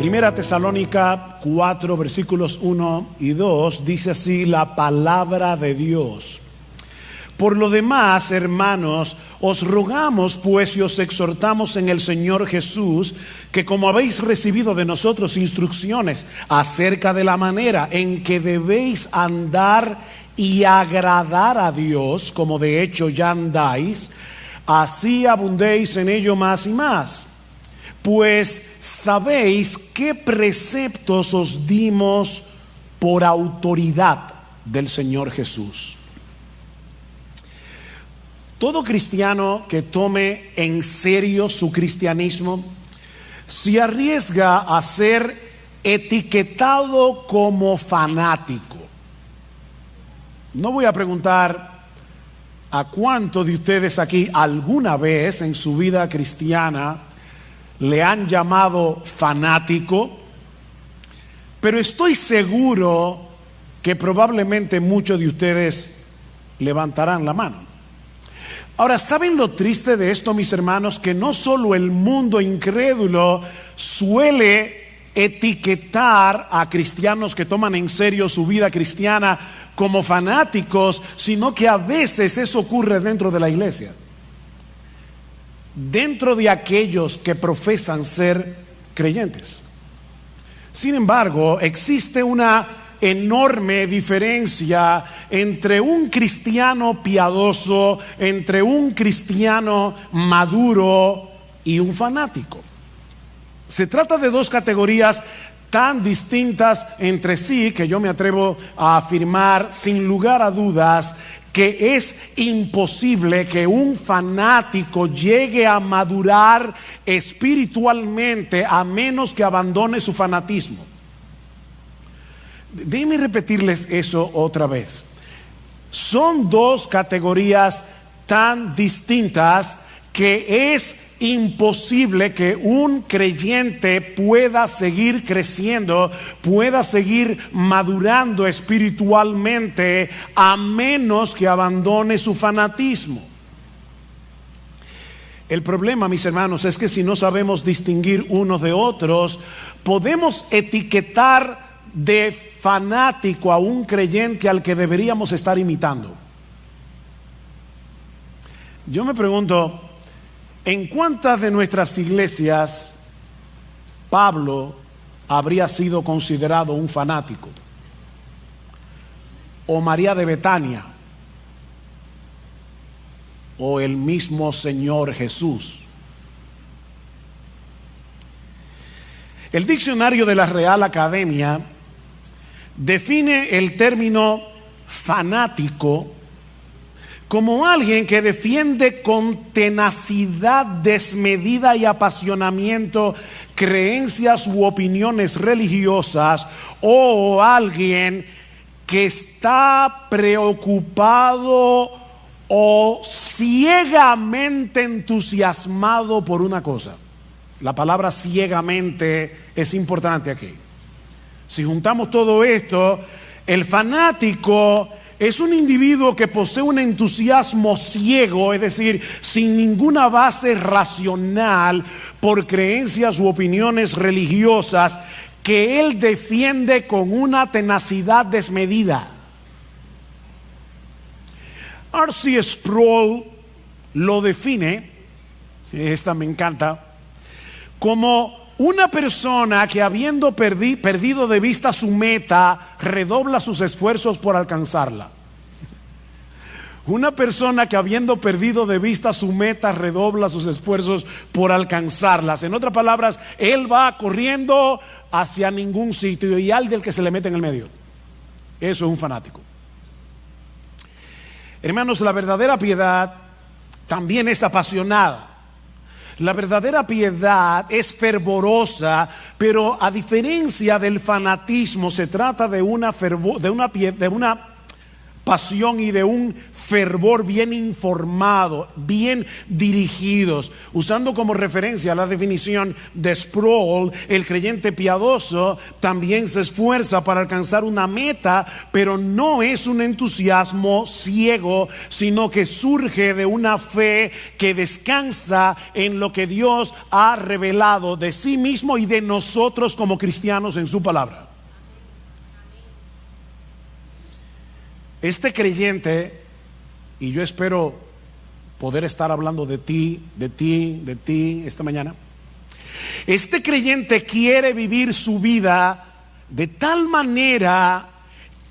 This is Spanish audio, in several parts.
Primera Tesalónica 4, versículos 1 y 2, dice así la palabra de Dios. Por lo demás, hermanos, os rogamos pues y os exhortamos en el Señor Jesús, que como habéis recibido de nosotros instrucciones acerca de la manera en que debéis andar y agradar a Dios, como de hecho ya andáis, así abundéis en ello más y más. Pues sabéis qué preceptos os dimos por autoridad del Señor Jesús. Todo cristiano que tome en serio su cristianismo se arriesga a ser etiquetado como fanático. No voy a preguntar a cuántos de ustedes aquí alguna vez en su vida cristiana le han llamado fanático, pero estoy seguro que probablemente muchos de ustedes levantarán la mano. Ahora, ¿saben lo triste de esto, mis hermanos? Que no solo el mundo incrédulo suele etiquetar a cristianos que toman en serio su vida cristiana como fanáticos, sino que a veces eso ocurre dentro de la iglesia. Dentro de aquellos que profesan ser creyentes. Sin embargo, existe una enorme diferencia entre un cristiano piadoso, entre un cristiano maduro y un fanático. Se trata de dos categorías tan distintas entre sí que yo me atrevo a afirmar sin lugar a dudas que es imposible que un fanático llegue a madurar espiritualmente a menos que abandone su fanatismo. Déjenme repetirles eso otra vez. Son dos categorías tan distintas que es imposible que un creyente pueda seguir creciendo, pueda seguir madurando espiritualmente a menos que abandone su fanatismo. El problema, mis hermanos, es que si no sabemos distinguir unos de otros, podemos etiquetar de fanático a un creyente al que deberíamos estar imitando. Yo me pregunto, ¿en cuántas de nuestras iglesias Pablo habría sido considerado un fanático? ¿O María de Betania? ¿O el mismo Señor Jesús? El diccionario de la Real Academia define el término fanático como alguien que defiende con tenacidad desmedida y apasionamiento creencias u opiniones religiosas, o alguien que está preocupado o ciegamente entusiasmado por una cosa. La palabra ciegamente es importante aquí. Si juntamos todo esto, el fanático es un individuo que posee un entusiasmo ciego, es decir, sin ninguna base racional, por creencias u opiniones religiosas que él defiende con una tenacidad desmedida. R.C. Sproul lo define, esta me encanta, como una persona que habiendo perdido de vista su meta, redobla sus esfuerzos por alcanzarla. Una persona que habiendo perdido de vista su meta, redobla sus esfuerzos por alcanzarlas. En otras palabras, él va corriendo hacia ningún sitio y al del que se le mete en el medio. Eso es un fanático. Hermanos, la verdadera piedad también es apasionada. La verdadera piedad es fervorosa, pero a diferencia del fanatismo se trata de una pasión y de un fervor bien informado, bien dirigidos. Usando como referencia la definición de Sproul, el creyente piadoso también se esfuerza para alcanzar una meta, pero no es un entusiasmo ciego, sino que surge de una fe que descansa en lo que Dios ha revelado de sí mismo y de nosotros como cristianos en su palabra. Este creyente, y yo espero poder estar hablando de ti esta mañana. Este creyente quiere vivir su vida de tal manera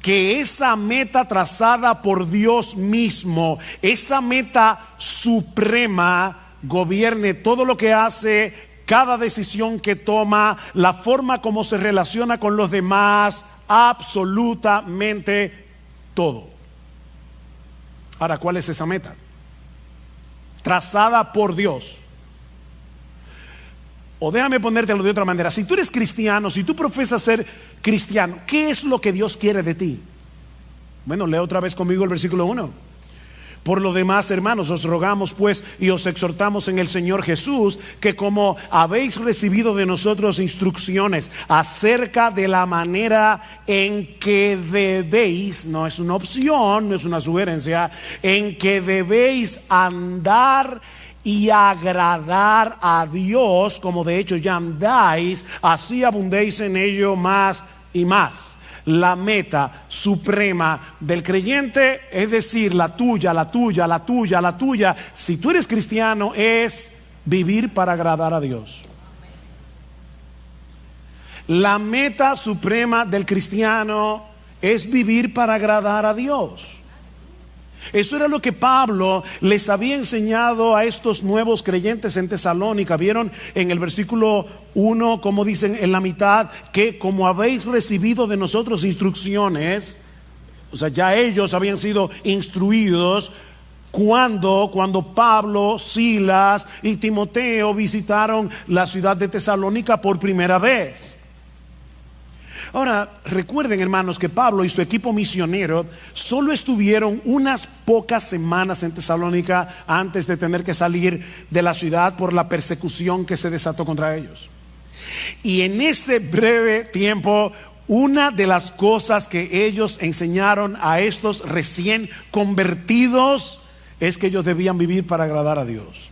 que esa meta trazada por Dios mismo, esa meta suprema, gobierne todo lo que hace, cada decisión que toma, la forma como se relaciona con los demás, absolutamente todo. Ahora, ¿cuál es esa meta? Trazada por Dios. O déjame ponértelo de otra manera. Si tú eres cristiano, si tú profesas ser cristiano, ¿qué es lo que Dios quiere de ti? Bueno, lee otra vez conmigo el versículo 1. Por lo demás, hermanos, os rogamos pues y os exhortamos en el Señor Jesús, que como habéis recibido de nosotros instrucciones acerca de la manera en que debéis, no es una opción, no es una sugerencia, en que debéis andar y agradar a Dios, como de hecho ya andáis, así abundéis en ello más y más. La meta suprema del creyente, es decir, la tuya, si tú eres cristiano, es vivir para agradar a Dios. La meta suprema del cristiano es vivir para agradar a Dios. Eso era lo que Pablo les había enseñado a estos nuevos creyentes en Tesalónica. Vieron en el versículo 1, como dicen en la mitad, que como habéis recibido de nosotros instrucciones, o sea, ya ellos habían sido instruidos cuando Pablo, Silas y Timoteo visitaron la ciudad de Tesalónica por primera vez. Ahora, recuerden, hermanos, que Pablo y su equipo misionero solo estuvieron unas pocas semanas en Tesalónica antes de tener que salir de la ciudad por la persecución que se desató contra ellos. Y en ese breve tiempo, una de las cosas que ellos enseñaron a estos recién convertidos es que ellos debían vivir para agradar a Dios.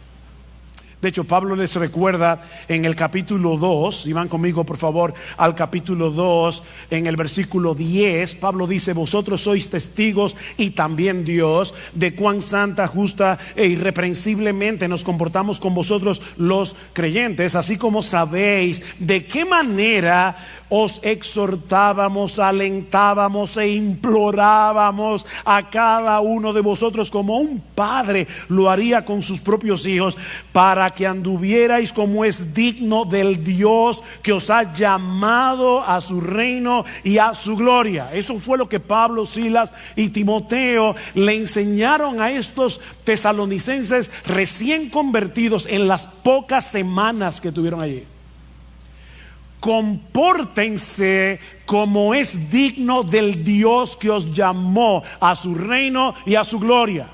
De hecho, Pablo les recuerda en el capítulo 2, si van conmigo por favor al capítulo 2, en el versículo 10, Pablo dice: vosotros sois testigos y también Dios de cuán santa, justa e irreprensiblemente nos comportamos con vosotros los creyentes, así como sabéis de qué manera os exhortábamos, alentábamos e implorábamos a cada uno de vosotros como un padre lo haría con sus propios hijos, para que anduvierais como es digno del Dios que os ha llamado a su reino y a su gloria. Eso fue lo que Pablo, Silas y Timoteo le enseñaron a estos tesalonicenses recién convertidos en las pocas semanas que tuvieron allí. Compórtense como es digno del Dios que os llamó a su reino y a su gloria.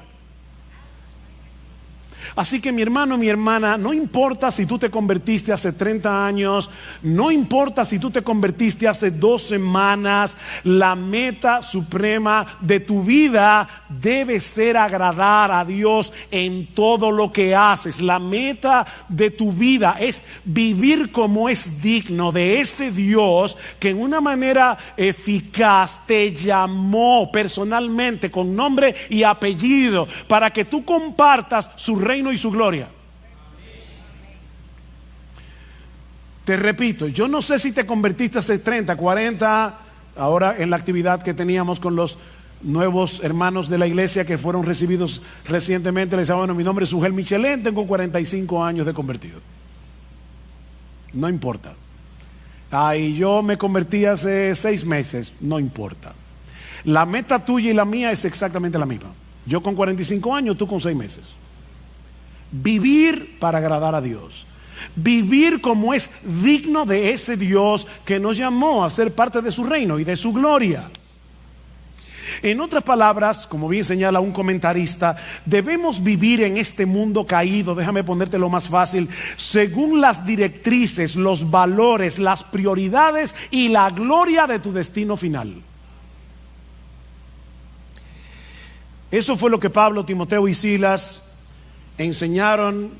Así que mi hermano, mi hermana, no importa si tú te convertiste hace 30 años, no importa si tú te convertiste hace 2 semanas, la meta suprema de tu vida debe ser agradar a Dios en todo lo que haces. La meta de tu vida es vivir como es digno de ese Dios que en una manera eficaz te llamó personalmente con nombre y apellido para que tú compartas su reino y su gloria. Te repito, yo no sé si te convertiste hace 30, 40, ahora en la actividad que teníamos con los nuevos hermanos de la iglesia que fueron recibidos recientemente. Les decía: bueno, mi nombre es Ugel Michelén, tengo 45 años de convertido. No importa. Y yo me convertí hace 6 meses. No importa. La meta tuya y la mía es exactamente la misma. Yo con 45 años, tú con 6 meses. Vivir para agradar a Dios. Vivir como es digno de ese Dios que nos llamó a ser parte de su reino y de su gloria. En otras palabras, como bien señala un comentarista, debemos vivir en este mundo caído, déjame ponértelo más fácil, según las directrices, los valores, las prioridades y la gloria de tu destino final. Eso fue lo que Pablo, Timoteo y Silas enseñaron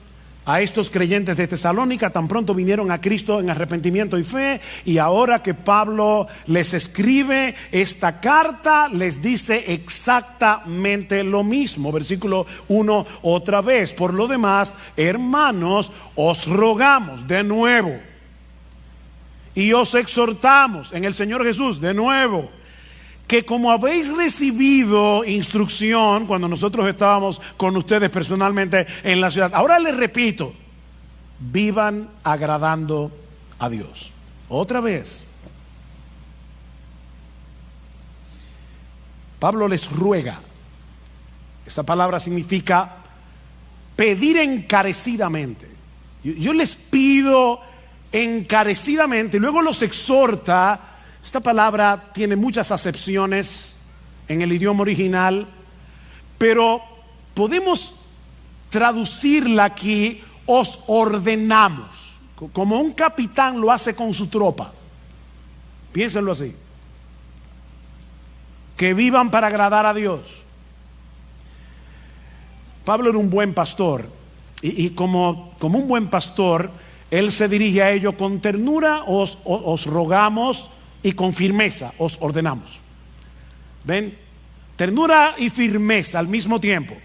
a estos creyentes de Tesalónica tan pronto vinieron a Cristo en arrepentimiento y fe, y ahora que Pablo les escribe esta carta, les dice exactamente lo mismo. Versículo 1 otra vez: por lo demás, hermanos, os rogamos de nuevo y os exhortamos en el Señor Jesús de nuevo, que como habéis recibido instrucción cuando nosotros estábamos con ustedes personalmente en la ciudad, ahora les repito, vivan agradando a Dios. Otra vez, Pablo les ruega. Esa palabra significa pedir encarecidamente. Yo les pido encarecidamente y luego los exhorta. Esta palabra tiene muchas acepciones en el idioma original, pero podemos traducirla aquí: os ordenamos, como un capitán lo hace con su tropa. Piénsenlo así: que vivan para agradar a Dios. Pablo era un buen pastor, y como un buen pastor, él se dirige a ellos con ternura: os rogamos, y con firmeza os ordenamos. ¿Ven? Ternura y firmeza al mismo tiempo.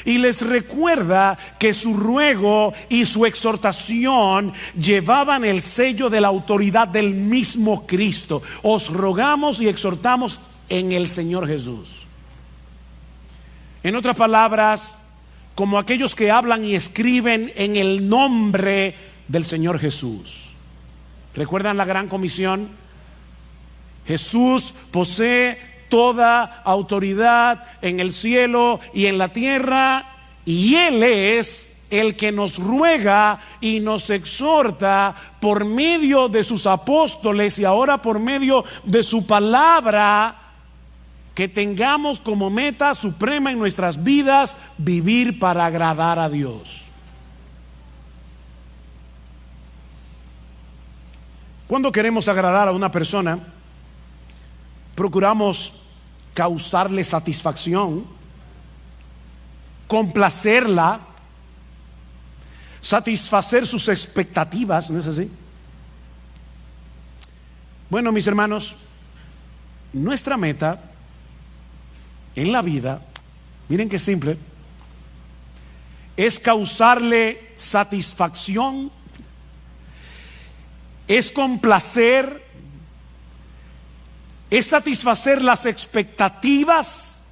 Y les recuerda que su ruego y su exhortación llevaban el sello de la autoridad del mismo Cristo. Os rogamos y exhortamos en el Señor Jesús. En otras palabras, como aquellos que hablan y escriben en el nombre del Señor Jesús. ¿Recuerdan la gran comisión? Jesús posee toda autoridad en el cielo y en la tierra, y Él es el que nos ruega y nos exhorta por medio de sus apóstoles y ahora por medio de su palabra, que tengamos como meta suprema en nuestras vidas vivir para agradar a Dios. Cuando queremos agradar a una persona, procuramos causarle satisfacción, complacerla, satisfacer sus expectativas, ¿no es así? Bueno, mis hermanos, nuestra meta en la vida, miren qué simple, es causarle satisfacción, es complacer, es satisfacer las expectativas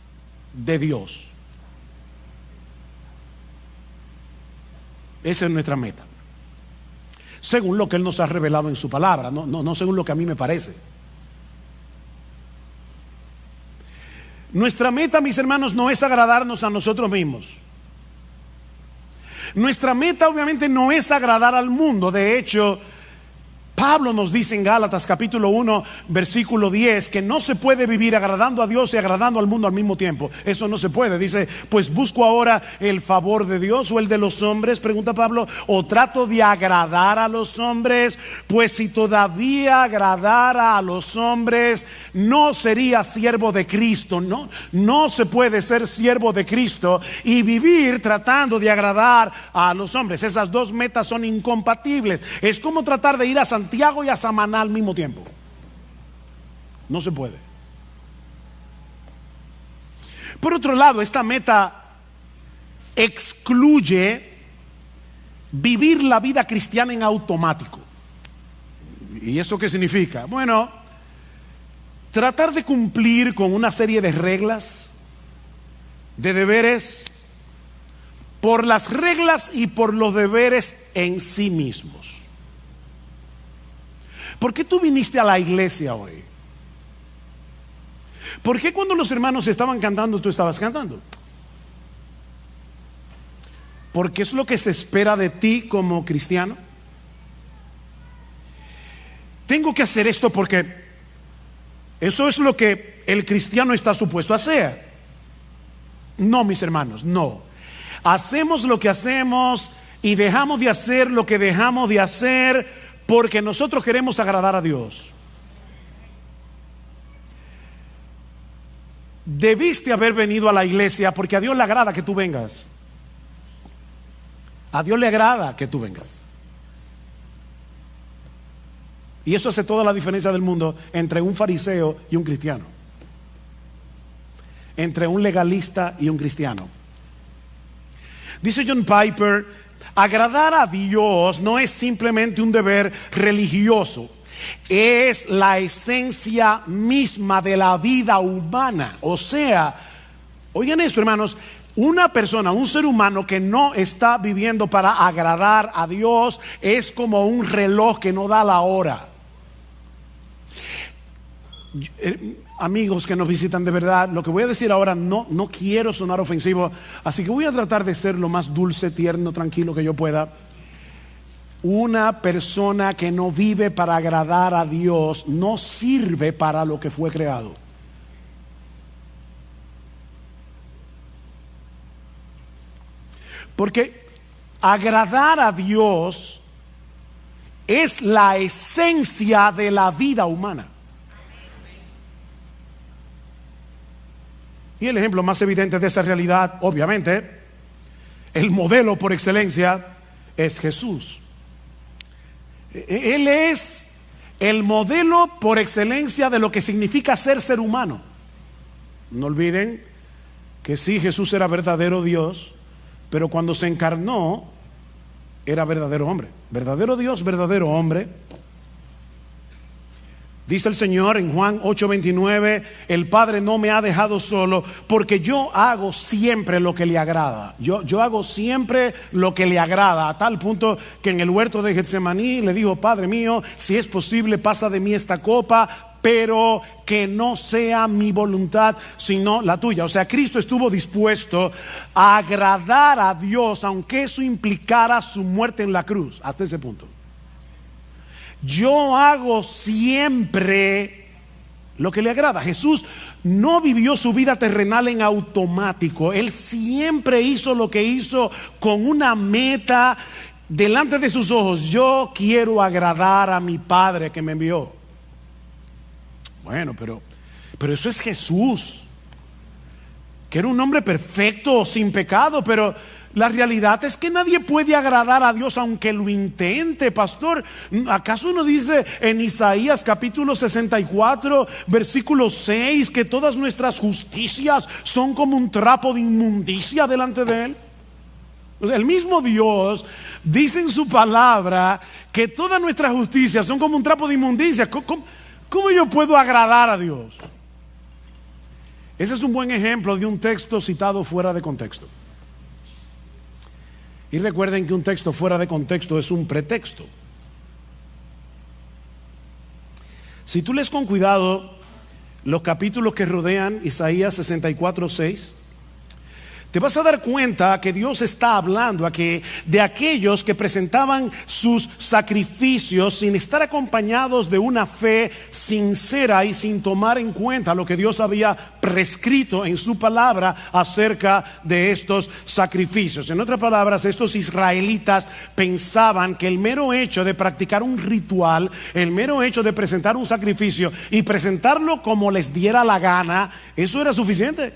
de Dios. Esa es nuestra meta, según lo que Él nos ha revelado en su palabra, no según lo que a mí me parece. Nuestra meta, mis hermanos, no es agradarnos a nosotros mismos. Nuestra meta obviamente no es agradar al mundo. De hecho, Pablo nos dice en Gálatas capítulo 1 versículo 10 que no se puede vivir agradando a Dios y agradando al mundo al mismo tiempo. Eso no se puede. Dice: pues busco ahora el favor de Dios o el de los hombres, pregunta Pablo, o trato de agradar a los hombres. Pues si todavía agradara a los hombres, no sería siervo de Cristo. No se puede ser siervo de Cristo y vivir tratando de agradar a los hombres. Esas dos metas son incompatibles. Es como tratar de ir a Santiago y a Samaná al mismo tiempo. No se puede. Por otro lado, esta meta excluye vivir la vida cristiana en automático. ¿Y eso qué significa? Bueno, tratar de cumplir con una serie de reglas, de deberes, por las reglas y por los deberes en sí mismos. ¿Por qué tú viniste a la iglesia hoy? ¿Por qué cuando los hermanos estaban cantando tú estabas cantando? Porque es lo que se espera de ti como cristiano. Tengo que hacer esto porque Eso es lo que el cristiano está supuesto a hacer. No, mis hermanos, no. Hacemos lo que hacemos y dejamos de hacer lo que dejamos de hacer porque nosotros queremos agradar a Dios. Debiste haber venido a la iglesia porque a Dios le agrada que tú vengas. A Dios le agrada que tú vengas. Y eso hace toda la diferencia del mundo entre un fariseo y un cristiano, entre un legalista y un cristiano. Dice John Piper, agradar a Dios no es simplemente un deber religioso, es la esencia misma de la vida humana. O sea, oigan esto, hermanos, una persona, un ser humano que no está viviendo para agradar a Dios es como un reloj que no da la hora. Amigos que nos visitan, de verdad, lo que voy a decir ahora no quiero sonar ofensivo, así que voy a tratar de ser lo más dulce, tierno, tranquilo que yo pueda. Una persona que no vive para agradar a Dios no sirve para lo que fue creado. Porque agradar a Dios es la esencia de la vida humana. Y el ejemplo más evidente de esa realidad, obviamente, el modelo por excelencia es Jesús. Él es el modelo por excelencia de lo que significa ser humano. No olviden que sí, Jesús era verdadero Dios, pero cuando se encarnó era verdadero hombre. Verdadero Dios, verdadero hombre. Dice el Señor en Juan 8:29, el Padre no me ha dejado solo porque yo hago siempre lo que le agrada. Yo hago siempre lo que le agrada, a tal punto que en el huerto de Getsemaní le dijo: Padre mío, si es posible, pasa de mí esta copa, pero que no sea mi voluntad sino la tuya. O sea, Cristo estuvo dispuesto a agradar a Dios aunque eso implicara su muerte en la cruz, hasta ese punto. Yo hago siempre lo que le agrada. Jesús no vivió su vida terrenal en automático. Él siempre hizo lo que hizo con una meta delante de sus ojos. Yo quiero agradar a mi Padre que me envió. Bueno, pero eso es Jesús, que era un hombre perfecto, sin pecado, pero la realidad es que nadie puede agradar a Dios aunque lo intente, pastor. ¿Acaso no dice en Isaías capítulo 64, versículo 6, que todas nuestras justicias son como un trapo de inmundicia delante de Él? El mismo Dios dice en su palabra que todas nuestras justicias son como un trapo de inmundicia. ¿Cómo yo puedo agradar a Dios? Ese es un buen ejemplo de un texto citado fuera de contexto. Y recuerden que un texto fuera de contexto es un pretexto. Si tú lees con cuidado los capítulos que rodean Isaías 64:6, te vas a dar cuenta que Dios está hablando aquí de aquellos que presentaban sus sacrificios sin estar acompañados de una fe sincera y sin tomar en cuenta lo que Dios había prescrito en su palabra acerca de estos sacrificios. En otras palabras, estos israelitas pensaban que el mero hecho de practicar un ritual, el mero hecho de presentar un sacrificio y presentarlo como les diera la gana, eso era suficiente.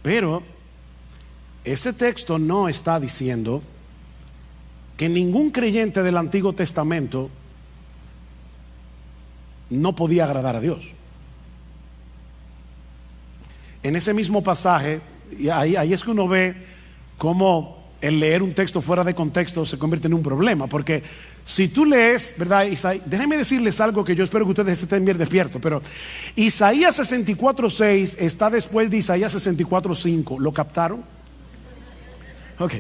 Pero ese texto no está diciendo que ningún creyente del Antiguo Testamento no podía agradar a Dios. En ese mismo pasaje, y ahí es que uno ve cómo el leer un texto fuera de contexto se convierte en un problema, porque si tú lees, ¿verdad? Déjenme decirles algo que yo espero que ustedes estén bien despiertos, pero Isaías 64:6 está después de Isaías 64:5. ¿Lo captaron? Ok.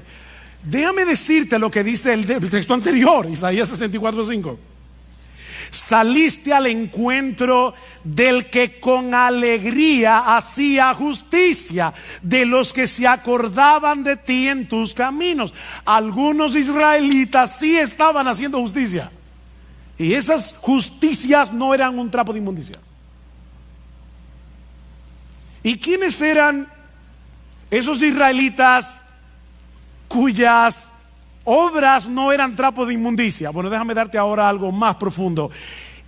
Déjame decirte lo que dice el texto anterior, Isaías 64:5. Saliste al encuentro del que con alegría hacía justicia, de los que se acordaban de ti en tus caminos. Algunos israelitas sí estaban haciendo justicia. Y esas justicias no eran un trapo de inmundicia. ¿Y quiénes eran esos israelitas cuyas obras no eran trapo de inmundicia? Bueno, déjame darte ahora algo más profundo.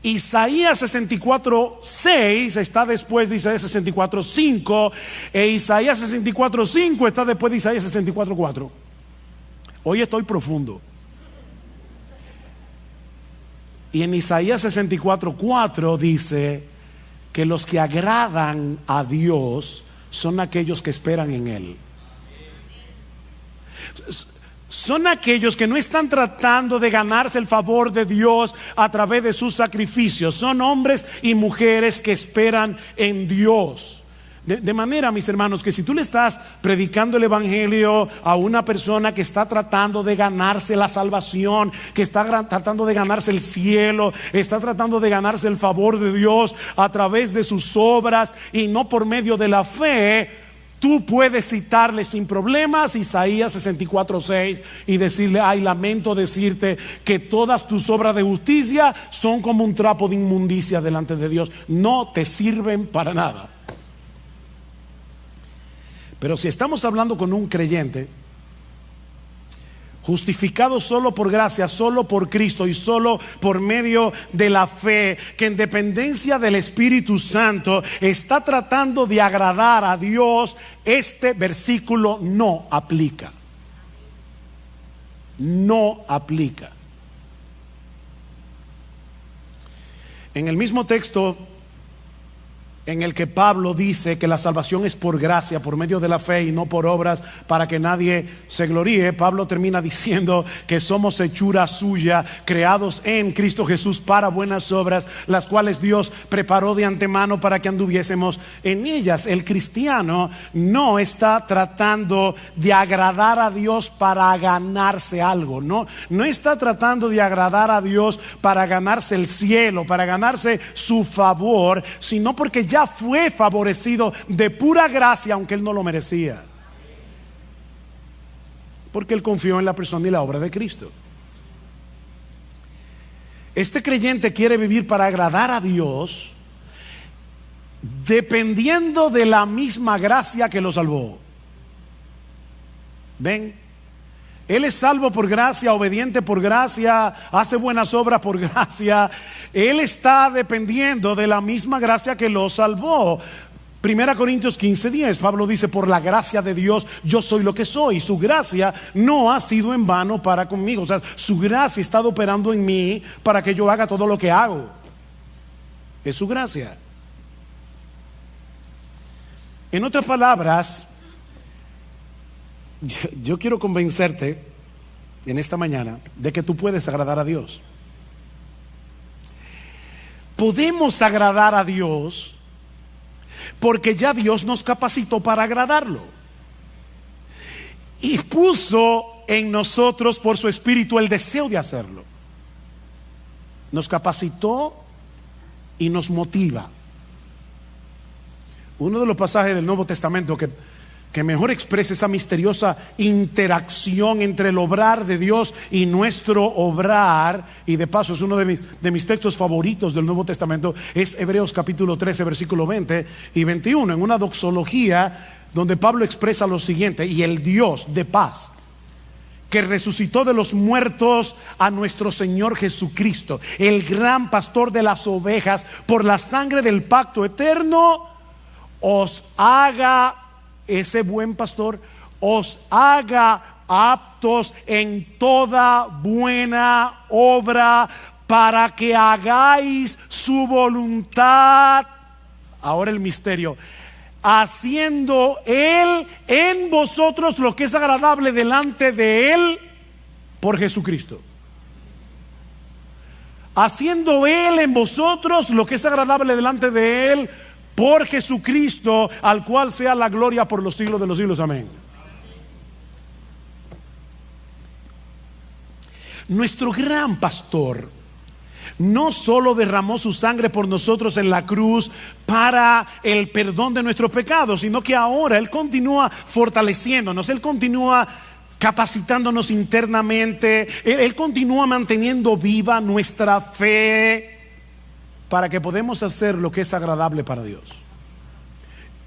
Isaías 64:6 está después de Isaías 64:5, e Isaías 64:5 está después de Isaías 64:4. Hoy estoy profundo. Y en Isaías 64:4 dice que los que agradan a Dios son aquellos que esperan en Él. Son aquellos que no están tratando de ganarse el favor de Dios a través de sus sacrificios. Son hombres y mujeres que esperan en Dios. De manera, mis hermanos, que si tú le estás predicando el evangelio a una persona que está tratando de ganarse la salvación, que está tratando de ganarse el cielo, está tratando de ganarse el favor de Dios a través de sus obras y no por medio de la fe, tú puedes citarle sin problemas Isaías 64:6 y decirle: ay, lamento decirte que todas tus obras de justicia son como un trapo de inmundicia delante de Dios, no te sirven para nada. Pero si estamos hablando con un creyente justificado solo por gracia, solo por Cristo y solo por medio de la fe, que en dependencia del Espíritu Santo está tratando de agradar a Dios, este versículo no aplica. No aplica. En el mismo texto en el que Pablo dice que la salvación es por gracia, por medio de la fe y no por obras, para que nadie se gloríe, Pablo termina diciendo que somos hechura suya, creados en Cristo Jesús para buenas obras, las cuales Dios preparó de antemano para que anduviésemos en ellas. El cristiano no está tratando de agradar a Dios para ganarse algo, no está tratando de agradar a Dios para ganarse el cielo, para ganarse su favor, sino porque ya fue favorecido de pura gracia, aunque él no lo merecía, porque él confió en la persona y la obra de Cristo. Este creyente quiere vivir para agradar a Dios, dependiendo de la misma gracia que lo salvó. ¿Ven? Él es salvo por gracia, obediente por gracia, hace buenas obras por gracia. Él está dependiendo de la misma gracia que lo salvó. 1 Corintios 15:10, Pablo dice: por la gracia de Dios yo soy lo que soy. Su gracia no ha sido en vano para conmigo. O sea, su gracia ha estado operando en mí para que yo haga todo lo que hago. Es su gracia. En otras palabras, yo quiero convencerte en esta mañana de que tú puedes agradar a Dios. Podemos agradar a Dios porque ya Dios nos capacitó para agradarlo y puso en nosotros por su Espíritu el deseo de hacerlo. Nos capacitó y nos motiva. Uno de los pasajes del Nuevo Testamento que mejor expresa esa misteriosa interacción entre el obrar de Dios y nuestro obrar, y de paso es uno de mis textos favoritos del Nuevo Testamento, es Hebreos capítulo 13 versículo 20 y 21, en una doxología donde Pablo expresa lo siguiente: y el Dios de paz, que resucitó de los muertos a nuestro Señor Jesucristo, el gran pastor de las ovejas, por la sangre del pacto eterno, os haga, ese buen pastor, os haga aptos en toda buena obra, para que hagáis su voluntad. Ahora el misterio: haciendo Él en vosotros lo que es agradable delante de Él por Jesucristo. Haciendo Él en vosotros lo que es agradable delante de Él por Jesucristo, al cual sea la gloria por los siglos de los siglos. Amén. Nuestro gran pastor no solo derramó su sangre por nosotros en la cruz para el perdón de nuestros pecados, sino que ahora Él continúa fortaleciéndonos, Él continúa capacitándonos internamente. Él continúa manteniendo viva nuestra fe para que podamos hacer lo que es agradable para Dios.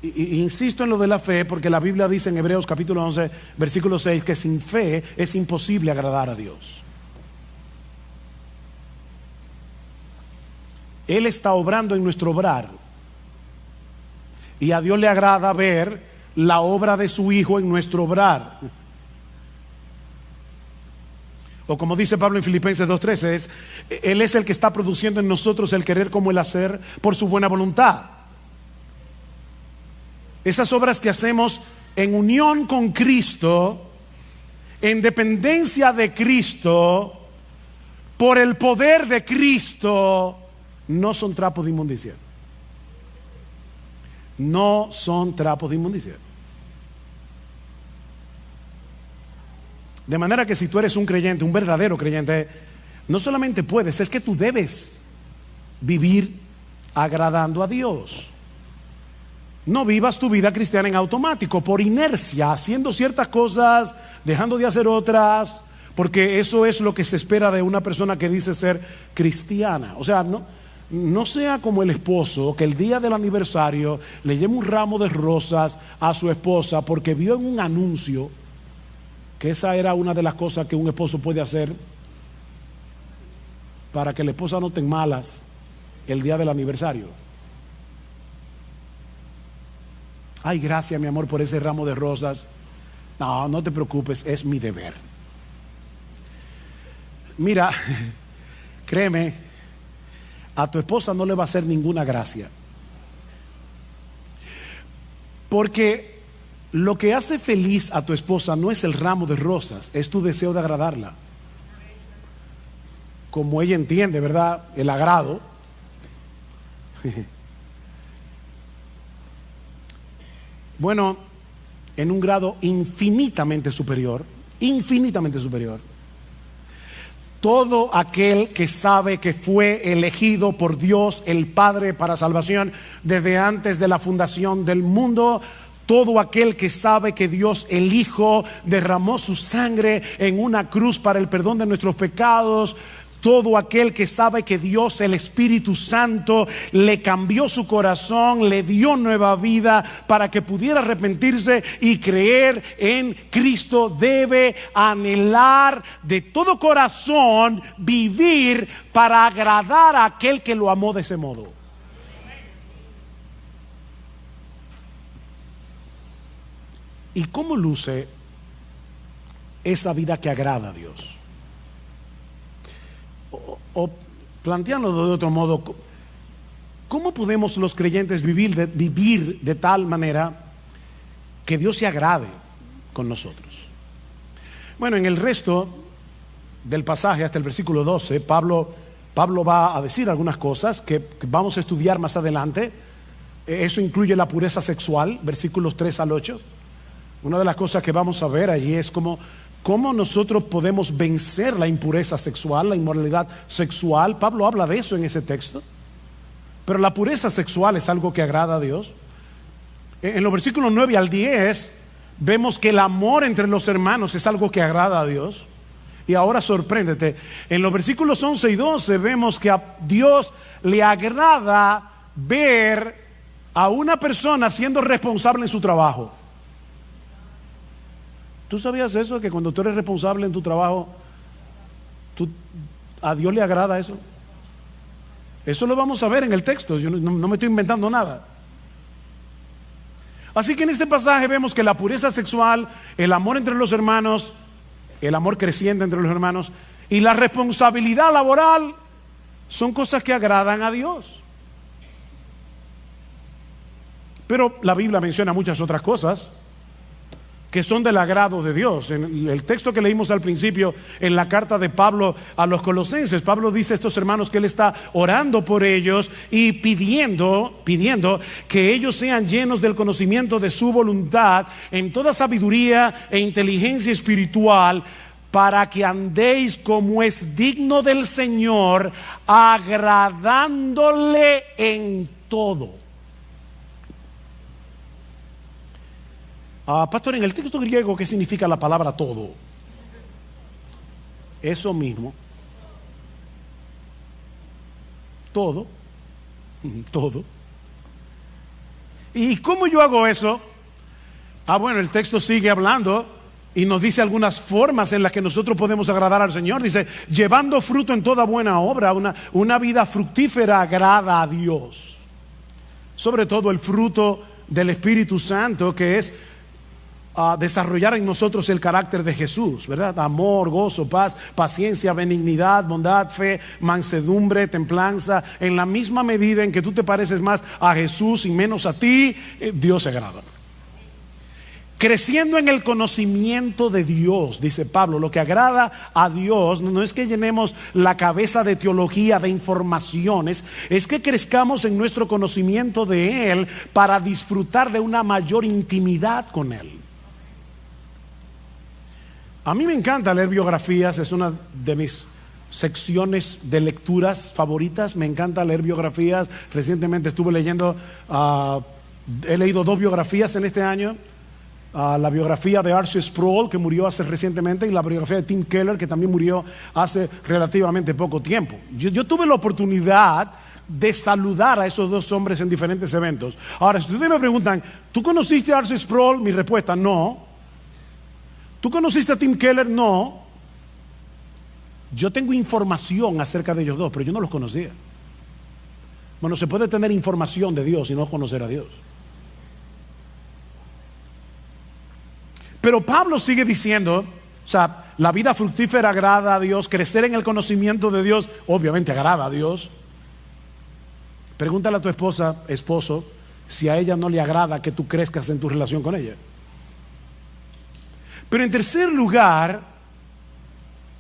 Insisto en lo de la fe porque la Biblia dice en Hebreos capítulo 11 versículo 6 que sin fe es imposible agradar a Dios. Él está obrando en nuestro obrar y a Dios le agrada ver la obra de su Hijo en nuestro obrar. O como dice Pablo en Filipenses 2:13, Él es el que está produciendo en nosotros el querer como el hacer por su buena voluntad. Esas obras que hacemos en unión con Cristo, en dependencia de Cristo, por el poder de Cristo, no son trapos de inmundicia. No son trapos de inmundicia. De manera que si tú eres un creyente, un verdadero creyente, no solamente puedes, es que tú debes vivir agradando a Dios. No vivas tu vida cristiana en automático, por inercia, haciendo ciertas cosas, dejando de hacer otras, porque eso es lo que se espera de una persona que dice ser cristiana. O sea, no sea como el esposo que el día del aniversario le lleva un ramo de rosas a su esposa porque vio en un anuncio que esa era una de las cosas que un esposo puede hacer para que la esposa no esté malas el día del aniversario. Ay, gracias mi amor por ese ramo de rosas. No, no te preocupes, es mi deber. Mira, créeme, a tu esposa no le va a hacer ninguna gracia. Porque lo que hace feliz a tu esposa no es el ramo de rosas, es tu deseo de agradarla. Como ella entiende, ¿verdad? El agrado. Bueno, en un grado infinitamente superior, todo aquel que sabe que fue elegido por Dios el Padre para salvación desde antes de la fundación del mundo, todo aquel que sabe que Dios el Hijo derramó su sangre en una cruz para el perdón de nuestros pecados, todo aquel que sabe que Dios el Espíritu Santo le cambió su corazón, le dio nueva vida para que pudiera arrepentirse y creer en Cristo, debe anhelar de todo corazón vivir para agradar a aquel que lo amó de ese modo. ¿Y cómo luce esa vida que agrada a Dios? O planteándolo de otro modo, ¿cómo podemos los creyentes vivir de tal manera que Dios se agrade con nosotros? Bueno, en el resto del pasaje, hasta el versículo 12, Pablo va a decir algunas cosas que vamos a estudiar más adelante. Eso incluye la pureza sexual, versículos 3 al 8. Una de las cosas que vamos a ver allí es cómo nosotros podemos vencer la impureza sexual, la inmoralidad sexual. Pablo habla de eso en ese texto. Pero la pureza sexual es algo que agrada a Dios. En los versículos 9 al 10 vemos que el amor entre los hermanos es algo que agrada a Dios. Y ahora sorpréndete, en los versículos 11 y 12 vemos que a Dios le agrada ver a una persona siendo responsable en su trabajo. ¿Tú sabías eso? Que cuando tú eres responsable en tu trabajo, a Dios le agrada eso. Eso lo vamos a ver en el texto. Yo no me estoy inventando nada. Así que en este pasaje vemos que la pureza sexual, el amor entre los hermanos, el amor creciente entre los hermanos y la responsabilidad laboral son cosas que agradan a Dios. Pero la Biblia menciona muchas otras cosas que son del agrado de Dios. En el texto que leímos al principio, en la carta de Pablo a los Colosenses, Pablo dice a estos hermanos que él está orando por ellos y pidiendo que ellos sean llenos del conocimiento de su voluntad en toda sabiduría e inteligencia espiritual, para que andéis como es digno del Señor, agradándole en todo. Pastor, en el texto griego, ¿qué significa la palabra todo? Eso mismo. Todo. Todo. ¿Y cómo yo hago eso? Bueno, el texto sigue hablando y nos dice algunas formas en las que nosotros podemos agradar al Señor. Dice, llevando fruto en toda buena obra, una vida fructífera agrada a Dios. Sobre todo el fruto del Espíritu Santo, que es desarrollar en nosotros el carácter de Jesús, ¿verdad? Amor, gozo, paz, paciencia, benignidad, bondad, fe, mansedumbre, templanza. En la misma medida en que tú te pareces más a Jesús y menos a ti, Dios se agrada. Creciendo en el conocimiento de Dios, dice Pablo. Lo que agrada a Dios no es que llenemos la cabeza de teología, de informaciones, es que crezcamos en nuestro conocimiento de Él para disfrutar de una mayor intimidad con Él. A mí me encanta leer biografías, es una de mis secciones de lecturas favoritas. Me encanta leer biografías. Recientemente estuve leyendo, he leído 2 biografías en este año. La biografía de R.C. Sproul, que murió hace recientemente, y la biografía de Tim Keller, que también murió hace relativamente poco tiempo. Yo tuve la oportunidad de saludar a esos 2 hombres en diferentes eventos. Ahora, si ustedes me preguntan, ¿tú conociste a R.C. Sproul? Mi respuesta, no. ¿Tú conociste a Tim Keller? No. Yo tengo información acerca de ellos 2, pero yo no los conocía. Bueno, se puede tener información de Dios y no conocer a Dios. Pero Pablo sigue diciendo, o sea, la vida fructífera agrada a Dios, crecer en el conocimiento de Dios, obviamente agrada a Dios. Pregúntale a tu esposa, esposo, si a ella no le agrada que tú crezcas en tu relación con ella. Pero en tercer lugar,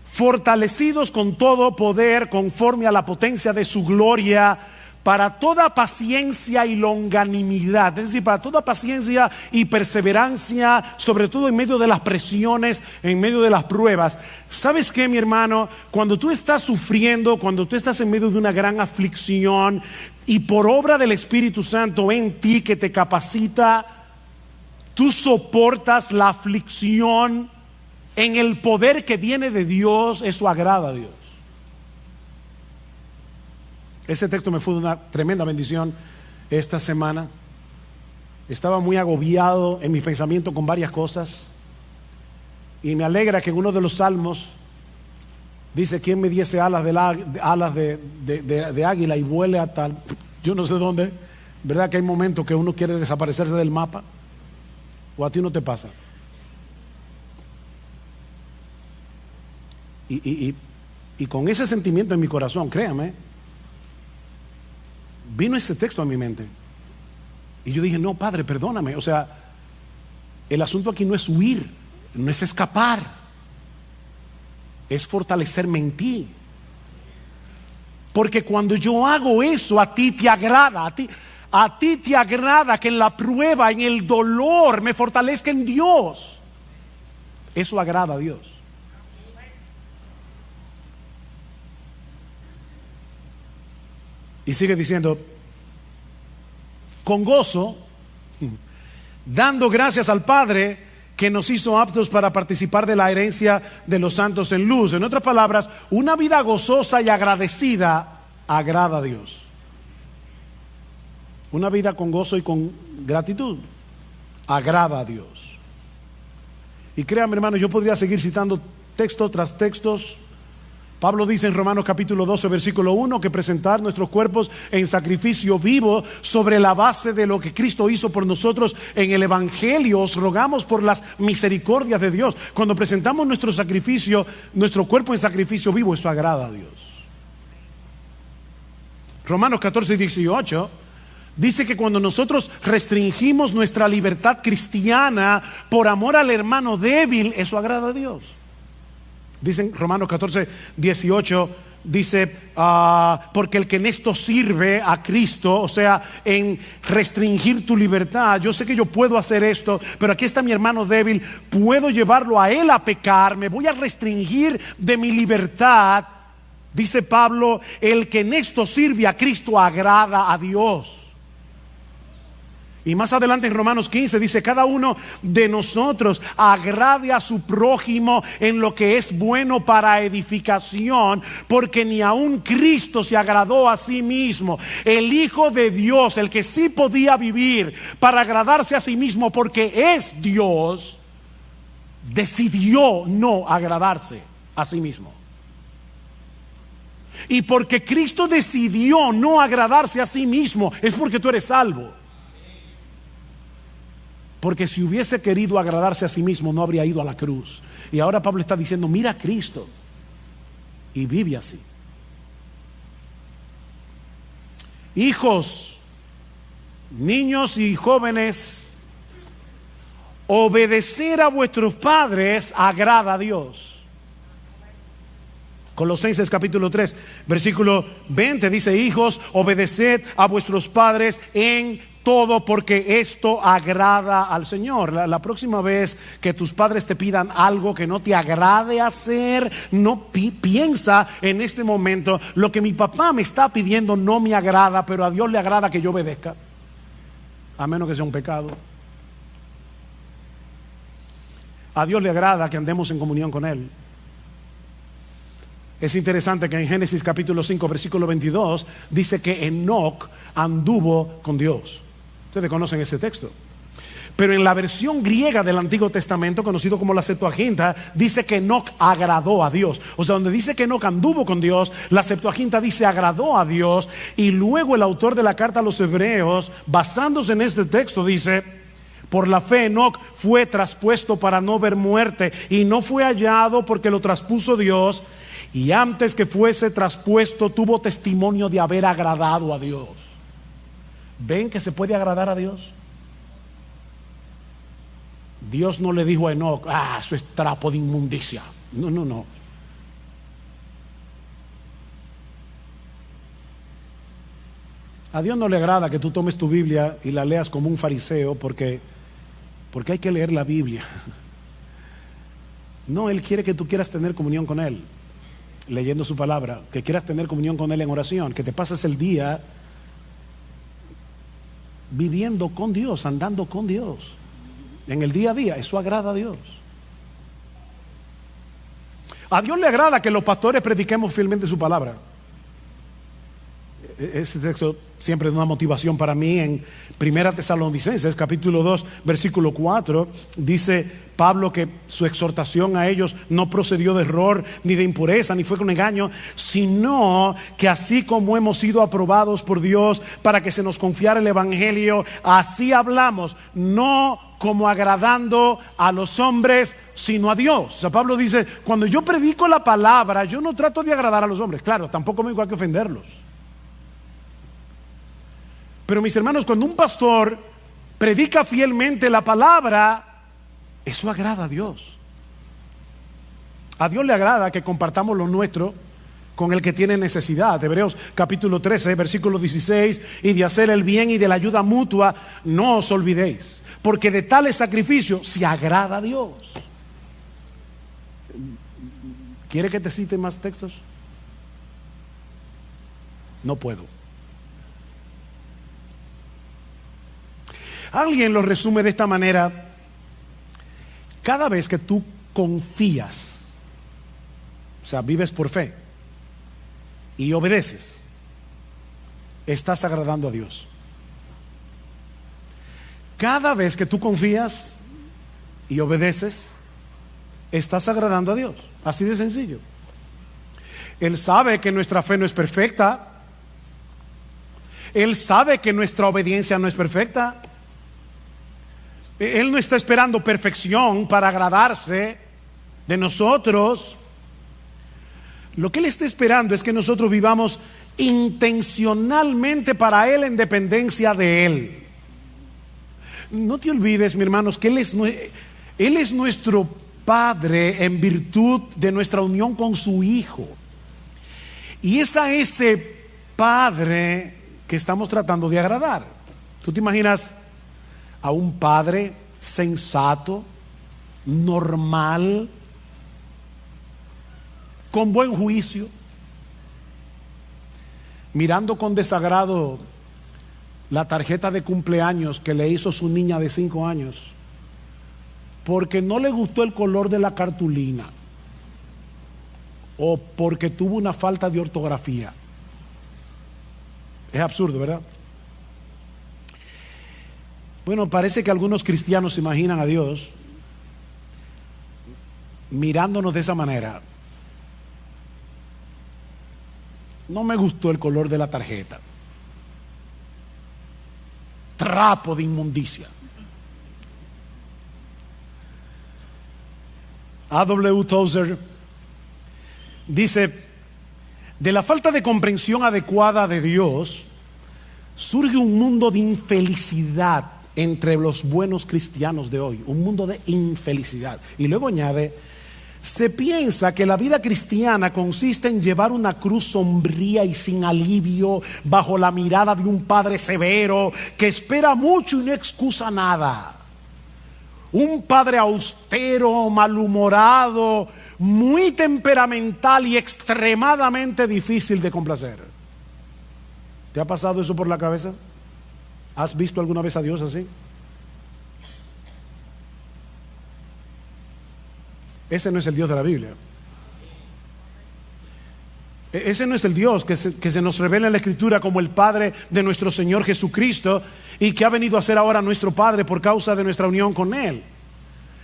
fortalecidos con todo poder conforme a la potencia de su gloria, para toda paciencia y longanimidad, es decir, para toda paciencia y perseverancia, sobre todo en medio de las presiones, en medio de las pruebas. ¿Sabes qué, mi hermano? Cuando tú estás sufriendo, cuando tú estás en medio de una gran aflicción y por obra del Espíritu Santo en ti que te capacita, tú soportas la aflicción en el poder que viene de Dios. Eso agrada a Dios. Ese texto me fue de una tremenda bendición esta semana. Estaba muy agobiado en mi pensamiento con varias cosas, y me alegra que en uno de los salmos dice: ¿quién me diese alas de águila y vuele a tal? Yo no sé dónde. ¿Verdad que hay momentos que uno quiere desaparecerse del mapa? ¿O a ti no te pasa? Y con ese sentimiento en mi corazón, créame, vino ese texto a mi mente. Y yo dije: no, Padre, perdóname. O sea, el asunto aquí no es huir, no es escapar, es fortalecerme en ti. Porque cuando yo hago eso, a ti te agrada, a ti te agrada que en la prueba, en el dolor, me fortalezca en Dios. Eso agrada a Dios. Y sigue diciendo: con gozo, dando gracias al Padre que nos hizo aptos para participar de la herencia de los santos en luz. En otras palabras, una vida gozosa y agradecida agrada a Dios. Una vida con gozo y con gratitud agrada a Dios. Y créanme, hermanos, yo podría seguir citando texto tras textos. Pablo dice en Romanos capítulo 12 versículo 1 que presentar nuestros cuerpos en sacrificio vivo sobre la base de lo que Cristo hizo por nosotros en el Evangelio. Os rogamos por las misericordias de Dios. Cuando presentamos nuestro sacrificio, nuestro cuerpo en sacrificio vivo, eso agrada a Dios. Romanos 14 y 18 dice que cuando nosotros restringimos nuestra libertad cristiana por amor al hermano débil, eso agrada a Dios. Dicen Romanos 14, 18, dice, porque el que en esto sirve a Cristo, o sea, en restringir tu libertad, yo sé que yo puedo hacer esto, pero aquí está mi hermano débil, puedo llevarlo a él a pecar, me voy a restringir de mi libertad. Dice Pablo, el que en esto sirve a Cristo agrada a Dios. Y más adelante en Romanos 15 dice: cada uno de nosotros agrade a su prójimo en lo que es bueno para edificación, porque ni aun Cristo se agradó a sí mismo. El Hijo de Dios, el que sí podía vivir para agradarse a sí mismo porque es Dios, decidió no agradarse a sí mismo. Y porque Cristo decidió no agradarse a sí mismo, es porque tú eres salvo. Porque si hubiese querido agradarse a sí mismo, no habría ido a la cruz. Y ahora Pablo está diciendo: mira a Cristo y vive así. Hijos, niños y jóvenes, obedecer a vuestros padres agrada a Dios. Colosenses capítulo 3 versículo 20 dice: hijos, obedeced a vuestros padres en todo, porque esto agrada al Señor. La próxima vez que tus padres te pidan algo que no te agrade hacer, no piensa en este momento: lo que mi papá me está pidiendo no me agrada, pero a Dios le agrada que yo obedezca, a menos que sea un pecado. A Dios le agrada que andemos en comunión con Él. Es interesante que en Génesis capítulo 5 versículo 22 dice que Enoc anduvo con Dios. Ustedes conocen ese texto. Pero en la versión griega del Antiguo Testamento, conocido como la Septuaginta, dice que Enoc agradó a Dios. O sea, donde dice que Enoc anduvo con Dios, la Septuaginta dice agradó a Dios. Y luego el autor de la carta a los Hebreos, basándose en este texto, dice: por la fe Enoc fue traspuesto para no ver muerte, y no fue hallado porque lo traspuso Dios, y antes que fuese traspuesto tuvo testimonio de haber agradado a Dios. ¿Ven que se puede agradar a Dios? Dios no le dijo a Enoc: eso es trapo de inmundicia. No. A Dios no le agrada que tú tomes tu Biblia y la leas como un fariseo porque hay que leer la Biblia. No, Él quiere que tú quieras tener comunión con Él, leyendo su palabra, que quieras tener comunión con Él en oración, que te pases el día viviendo con Dios, andando con Dios en el día a día. Eso agrada a Dios. A Dios le agrada que los pastores prediquemos fielmente su palabra. Ese texto siempre es una motivación para mí. En Primera Tesalonicenses capítulo 2 versículo 4 dice Pablo que su exhortación a ellos no procedió de error, ni de impureza, ni fue con engaño, sino que así como hemos sido aprobados por Dios para que se nos confiara el evangelio, así hablamos, no como agradando a los hombres, sino a Dios. O sea, Pablo dice: cuando yo predico la palabra, yo no trato de agradar a los hombres. Claro, tampoco me digo hay que ofenderlos. Pero mis hermanos, cuando un pastor predica fielmente la palabra, eso agrada a Dios. A Dios le agrada que compartamos lo nuestro con el que tiene necesidad. Hebreos capítulo 13 versículo 16: y de hacer el bien y de la ayuda mutua no os olvidéis, porque de tales sacrificios se agrada a Dios. ¿Quiere que te cite más textos? No puedo. Alguien lo resume de esta manera: cada vez que tú confías, o sea, vives por fe y obedeces, estás agradando a Dios. Cada vez que tú confías y obedeces, estás agradando a Dios. Así de sencillo. Él sabe que nuestra fe no es perfecta. Él sabe que nuestra obediencia no es perfecta. Él no está esperando perfección para agradarse de nosotros. Lo que Él está esperando es que nosotros vivamos intencionalmente para Él, en dependencia de Él. No te olvides, mi hermanos, que Él es nuestro Padre en virtud de nuestra unión con su Hijo. Y es a ese Padre que estamos tratando de agradar. ¿Tú te imaginas a un padre sensato, normal, con buen juicio, mirando con desagrado la tarjeta de cumpleaños que le hizo su niña de 5 años porque no le gustó el color de la cartulina o porque tuvo una falta de ortografía. Es absurdo, ¿verdad? Bueno, parece que algunos cristianos se imaginan a Dios mirándonos de esa manera. No me gustó el color de la tarjeta. Trapo de inmundicia. A.W. Tozer dice: de la falta de comprensión adecuada de Dios surge un mundo de infelicidad entre los buenos cristianos de hoy, un mundo de infelicidad. Y luego añade: se piensa que la vida cristiana consiste en llevar una cruz sombría y sin alivio bajo la mirada de un padre severo que espera mucho y no excusa nada. Un padre austero, malhumorado, muy temperamental y extremadamente difícil de complacer. ¿Te ha pasado eso por la cabeza? ¿Has visto alguna vez a Dios así? Ese no es el Dios de la Biblia. Ese no es el Dios que se nos revela en la Escritura como el Padre de nuestro Señor Jesucristo y que ha venido a ser ahora nuestro Padre por causa de nuestra unión con Él.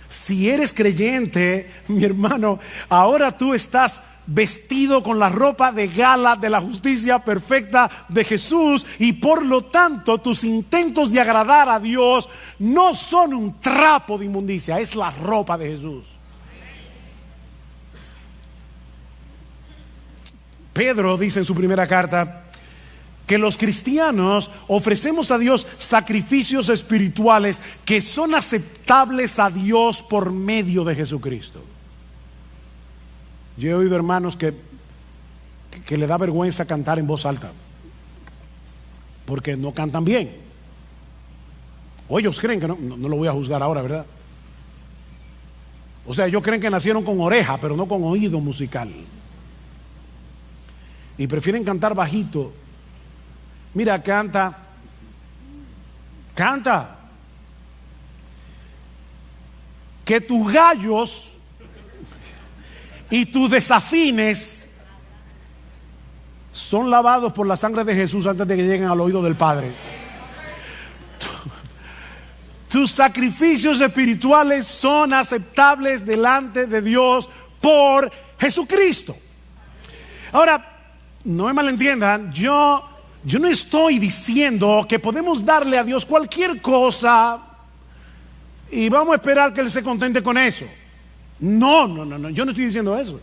Si eres creyente, mi hermano, ahora tú estás vestido con la ropa de gala de la justicia perfecta de Jesús y por lo tanto tus intentos de agradar a Dios no son un trapo de inmundicia, es la ropa de Jesús. Pedro dice en su primera carta que los cristianos ofrecemos a Dios sacrificios espirituales que son aceptables a Dios por medio de Jesucristo. Yo he oído hermanos que le da vergüenza cantar en voz alta porque no cantan bien. O ellos creen que no lo voy a juzgar ahora, ¿verdad? O sea, ellos creen que nacieron con oreja, pero no con oído musical. Y prefieren cantar bajito. Mira, canta. Que tus gallos y tus desafines son lavados por la sangre de Jesús antes de que lleguen al oído del Padre. Tus sacrificios espirituales son aceptables delante de Dios por Jesucristo. Ahora, no me malentiendan, yo no estoy diciendo que podemos darle a Dios cualquier cosa y vamos a esperar que Él se contente con eso. No, yo no estoy diciendo eso.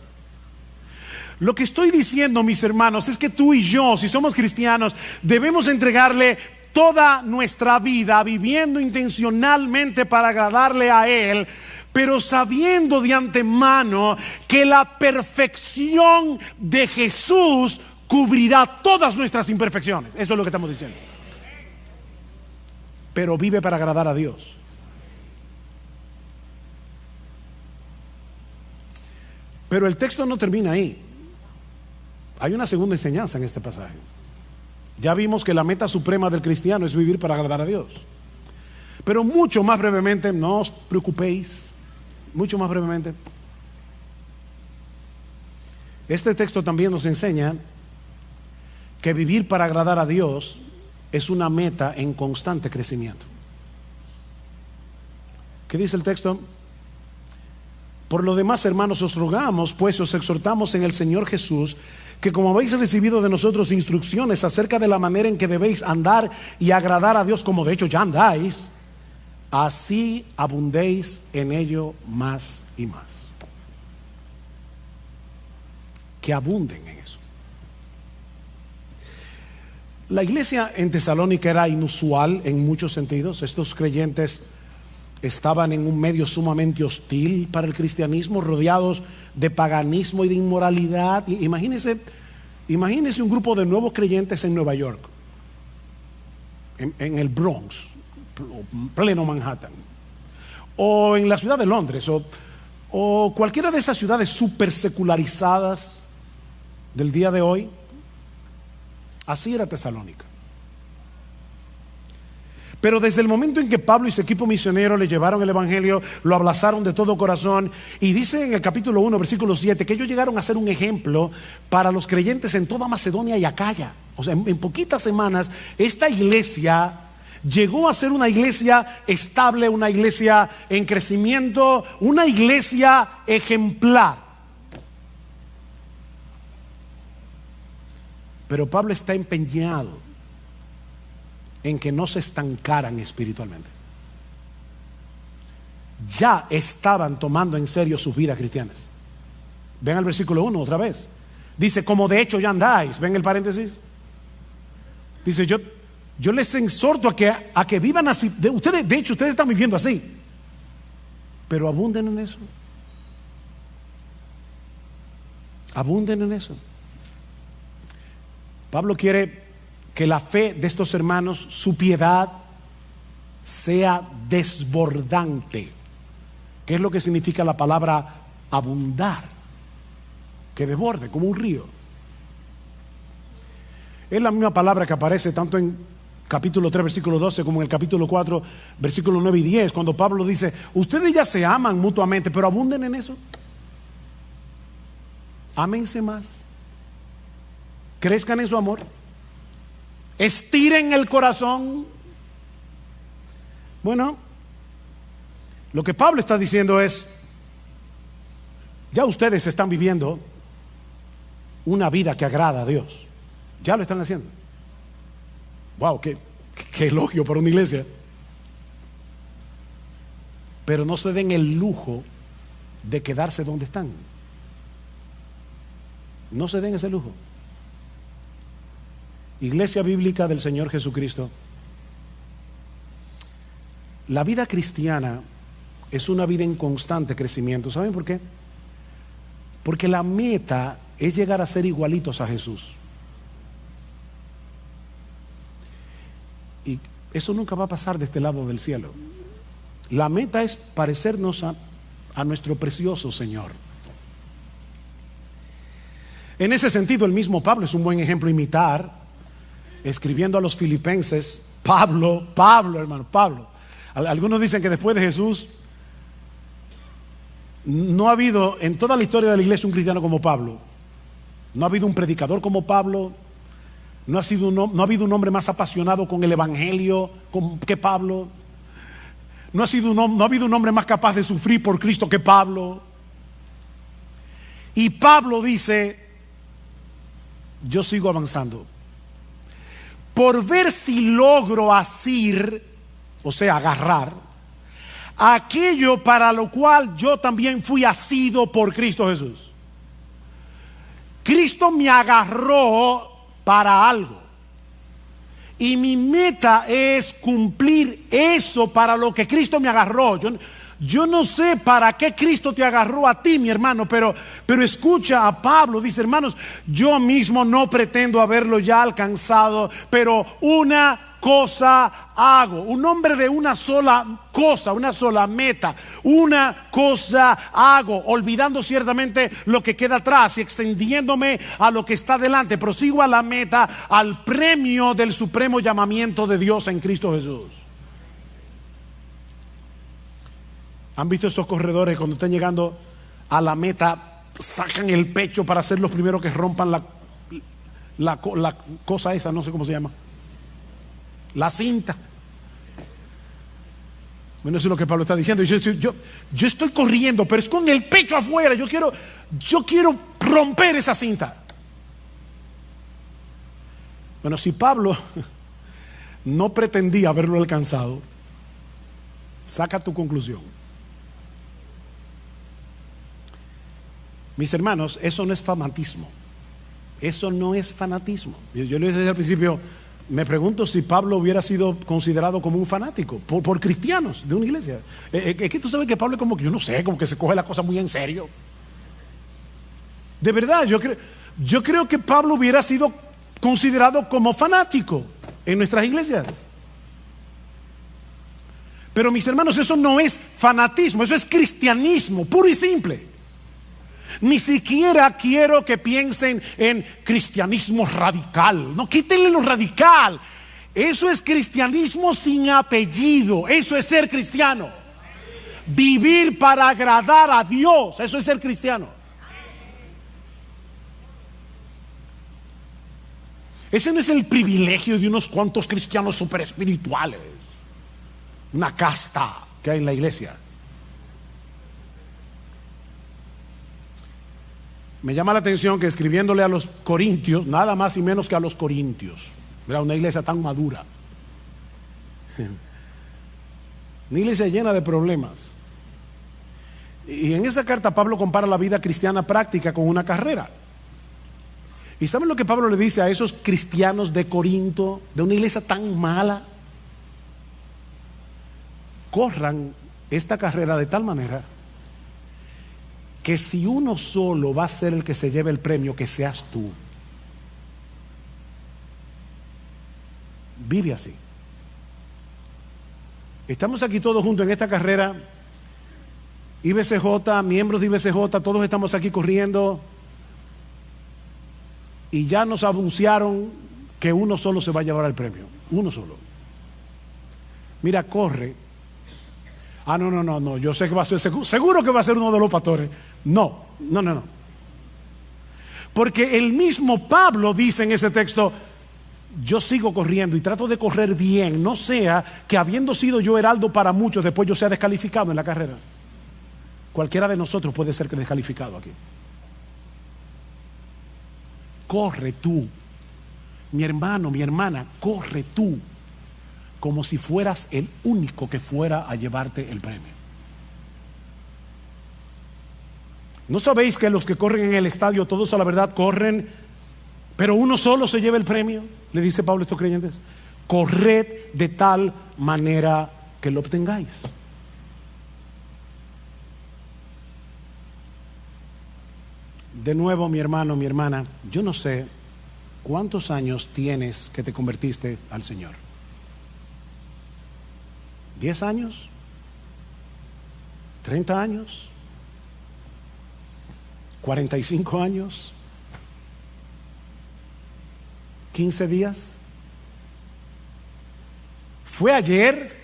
Lo que estoy diciendo, mis hermanos, es que tú y yo, si somos cristianos, debemos entregarle toda nuestra vida viviendo intencionalmente para agradarle a Él, pero sabiendo de antemano que la perfección de Jesús cubrirá todas nuestras imperfecciones. Eso es lo que estamos diciendo. Pero vive para agradar a Dios. Pero el texto no termina ahí. Hay una segunda enseñanza en este pasaje. Ya vimos que la meta suprema del cristiano es vivir para agradar a Dios. Pero mucho más brevemente, no os preocupéis, mucho más brevemente, este texto también nos enseña que vivir para agradar a Dios es una meta en constante crecimiento. ¿Qué dice el texto? Por lo demás, hermanos, os rogamos, pues os exhortamos en el Señor Jesús, que como habéis recibido de nosotros instrucciones acerca de la manera en que debéis andar y agradar a Dios, como de hecho ya andáis, así abundéis en ello más y más. Que abunden en eso. La iglesia en Tesalónica era inusual en muchos sentidos. Estos creyentes estaban en un medio sumamente hostil para el cristianismo, rodeados de paganismo y de inmoralidad. Imagínense un grupo de nuevos creyentes en Nueva York, en el Bronx, pleno Manhattan, o en la ciudad de Londres, o cualquiera de esas ciudades súper secularizadas del día de hoy. Así era Tesalónica. Pero desde el momento en que Pablo y su equipo misionero le llevaron el evangelio, lo abrazaron de todo corazón, y dice en el capítulo 1, versículo 7, que ellos llegaron a ser un ejemplo para los creyentes en toda Macedonia y Acaya. O sea, en poquitas semanas esta iglesia llegó a ser una iglesia estable, una iglesia en crecimiento, una iglesia ejemplar. Pero Pablo está empeñado en que no se estancaran espiritualmente. Ya estaban tomando en serio sus vidas cristianas. Ven al versículo 1 otra vez. Dice, como de hecho ya andáis. Ven el paréntesis. Dice, yo les exhorto a que vivan así. De hecho, ustedes están viviendo así. Pero abunden en eso. Abunden en eso. Pablo quiere que la fe de estos hermanos, su piedad, sea desbordante. ¿Qué es lo que significa la palabra abundar? Que desborde, como un río. Es la misma palabra que aparece tanto en capítulo 3, versículo 12, como en el capítulo 4, versículo 9 y 10, cuando Pablo dice, ustedes ya se aman mutuamente, pero abunden en eso. Ámense más. Crezcan en su amor. Estiren el corazón. Bueno, lo que Pablo está diciendo es, ya ustedes están viviendo una vida que agrada a Dios. Ya lo están haciendo. Wow, qué elogio para una iglesia. Pero no se den el lujo de quedarse donde están. No se den ese lujo. Iglesia Bíblica del Señor Jesucristo, la vida cristiana es una vida en constante crecimiento. ¿Saben por qué? Porque la meta es llegar a ser igualitos a Jesús. Y eso nunca va a pasar de este lado del cielo. La meta es parecernos a nuestro precioso Señor. En ese sentido, el mismo Pablo es un buen ejemplo a imitar. Escribiendo a los filipenses, Pablo, hermano, Pablo. Algunos dicen que después de Jesús no ha habido en toda la historia de la iglesia un cristiano como Pablo. No ha habido un predicador como Pablo. No ha habido un hombre más apasionado con el evangelio que Pablo. No ha habido un hombre más capaz de sufrir por Cristo que Pablo. Y Pablo dice, yo sigo avanzando por ver si logro asir, o sea, agarrar aquello para lo cual yo también fui asido por Cristo Jesús. Cristo me agarró para algo y mi meta es cumplir eso para lo que Cristo me agarró. Yo no sé para qué Cristo te agarró a ti, mi hermano, pero escucha a Pablo. Dice, hermanos, yo mismo no pretendo haberlo ya alcanzado, pero una cosa hago. Un hombre de una sola cosa, una sola meta. Una cosa hago, olvidando ciertamente lo que queda atrás y extendiéndome a lo que está delante. Prosigo a la meta, al premio del supremo llamamiento de Dios en Cristo Jesús. ¿Han visto esos corredores cuando están llegando a la meta, sacan el pecho para ser los primeros que rompan la cosa esa, no sé cómo se llama, la cinta? Bueno, eso es lo que Pablo está diciendo. Yo estoy corriendo, pero es con el pecho afuera. Yo quiero romper esa cinta. Bueno, si Pablo no pretendía haberlo alcanzado, saca tu conclusión. Mis hermanos, eso no es fanatismo. Eso no es fanatismo. Yo le dije al principio, me pregunto si Pablo hubiera sido considerado como un fanático por cristianos de una iglesia. Es que tú sabes que Pablo es como que, yo no sé, como que se coge la cosa muy en serio. De verdad, yo creo que Pablo hubiera sido considerado como fanático en nuestras iglesias. Pero mis hermanos, eso no es fanatismo, eso es cristianismo, puro y simple. Ni siquiera quiero que piensen en cristianismo radical. No, quítenle lo radical. Eso es cristianismo sin apellido. Eso es ser cristiano. Vivir para agradar a Dios. Eso es ser cristiano. Ese no es el privilegio de unos cuantos cristianos super espirituales, una casta que hay en la iglesia. Me llama la atención que escribiéndole a los corintios, nada más y menos que a los corintios, era una iglesia tan madura, una iglesia llena de problemas, y en esa carta Pablo compara la vida cristiana práctica con una carrera. ¿Y saben lo que Pablo le dice a esos cristianos de Corinto, de una iglesia tan mala? Corran esta carrera de tal manera que si uno solo va a ser el que se lleve el premio, que seas tú. Vive así. Estamos aquí todos juntos en esta carrera. IBCJ, miembros de IBCJ, todos estamos aquí corriendo. Y ya nos anunciaron que uno solo se va a llevar el premio. Uno solo. Mira, corre. No. Yo sé que va a ser, seguro que va a ser uno de los pastores. No. Porque el mismo Pablo dice en ese texto: yo sigo corriendo y trato de correr bien. No sea que habiendo sido yo heraldo para muchos, después yo sea descalificado en la carrera. Cualquiera de nosotros puede ser descalificado aquí. Corre tú, mi hermano, mi hermana, corre tú, como si fueras el único que fuera a llevarte el premio. ¿No sabéis que los que corren en el estadio, todos a la verdad corren, pero uno solo se lleva el premio? Le dice Pablo a estos creyentes: corred de tal manera que lo obtengáis. De nuevo, mi hermano, mi hermana, yo no sé cuántos años tienes que te convertiste al Señor. ¿10 años? ¿30 años? ¿45 años? ¿15 días? ¿Fue ayer?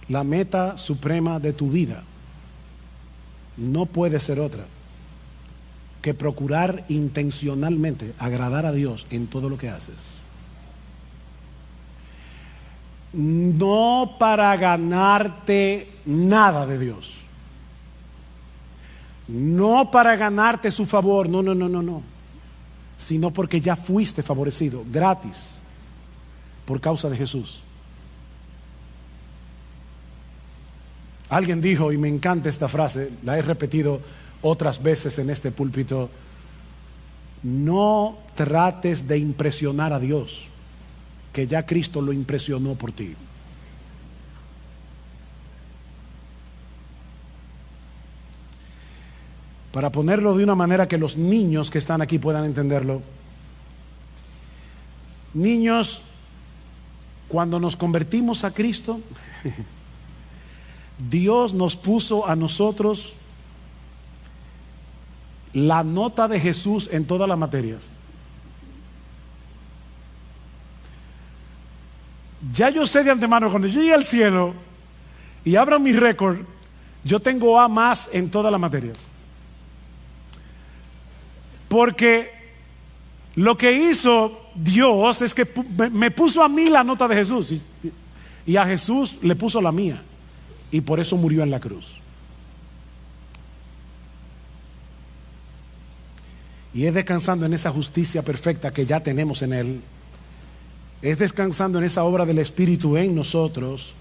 La meta suprema de tu vida no puede ser otra que procurar intencionalmente agradar a Dios en todo lo que haces. No para ganarte nada de Dios, no para ganarte su favor, no, sino porque ya fuiste favorecido gratis por causa de Jesús. Alguien dijo, y me encanta esta frase, la he repetido otras veces en este púlpito: no trates de impresionar a Dios, que ya Cristo lo impresionó por ti. Para ponerlo de una manera que los niños que están aquí puedan entenderlo: niños, cuando nos convertimos a Cristo, Dios nos puso a nosotros la nota de Jesús en todas las materias. Ya yo sé de antemano, cuando yo llegue al cielo y abra mi récord, yo tengo A más en todas las materias. Porque lo que hizo Dios es que me puso a mí la nota de Jesús, y a Jesús le puso la mía. Y por eso murió en la cruz. Y es descansando en esa justicia perfecta que ya tenemos en Él, es descansando en esa obra del Espíritu en nosotros,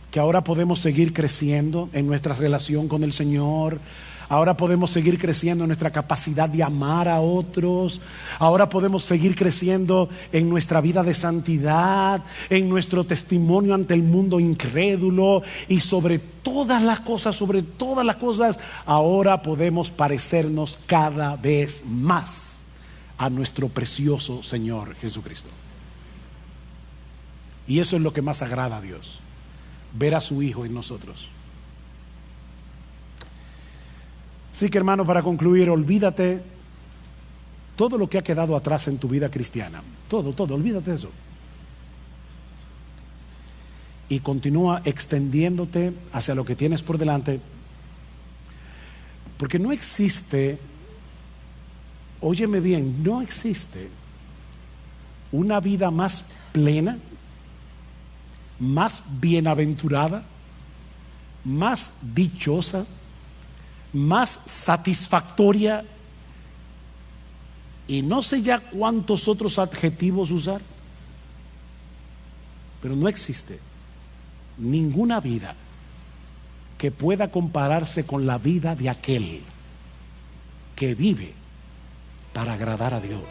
que ahora podemos seguir creciendo en nuestra relación con el Señor. Ahora podemos seguir creciendo en nuestra capacidad de amar a otros. Ahora podemos seguir creciendo en nuestra vida de santidad, en nuestro testimonio ante el mundo incrédulo. Y sobre todas las cosas, ahora podemos parecernos cada vez más a nuestro precioso Señor Jesucristo. Y eso es lo que más agrada a Dios: ver a su Hijo en nosotros. Así que, hermano, para concluir, olvídate todo lo que ha quedado atrás en tu vida cristiana. Todo, olvídate de eso. Y continúa extendiéndote hacia lo que tienes por delante. Porque no existe, óyeme bien, no existe una vida más plena, más bienaventurada, más dichosa, más satisfactoria, y no sé ya cuántos otros adjetivos usar, pero no existe ninguna vida que pueda compararse con la vida de aquel que vive para agradar a Dios.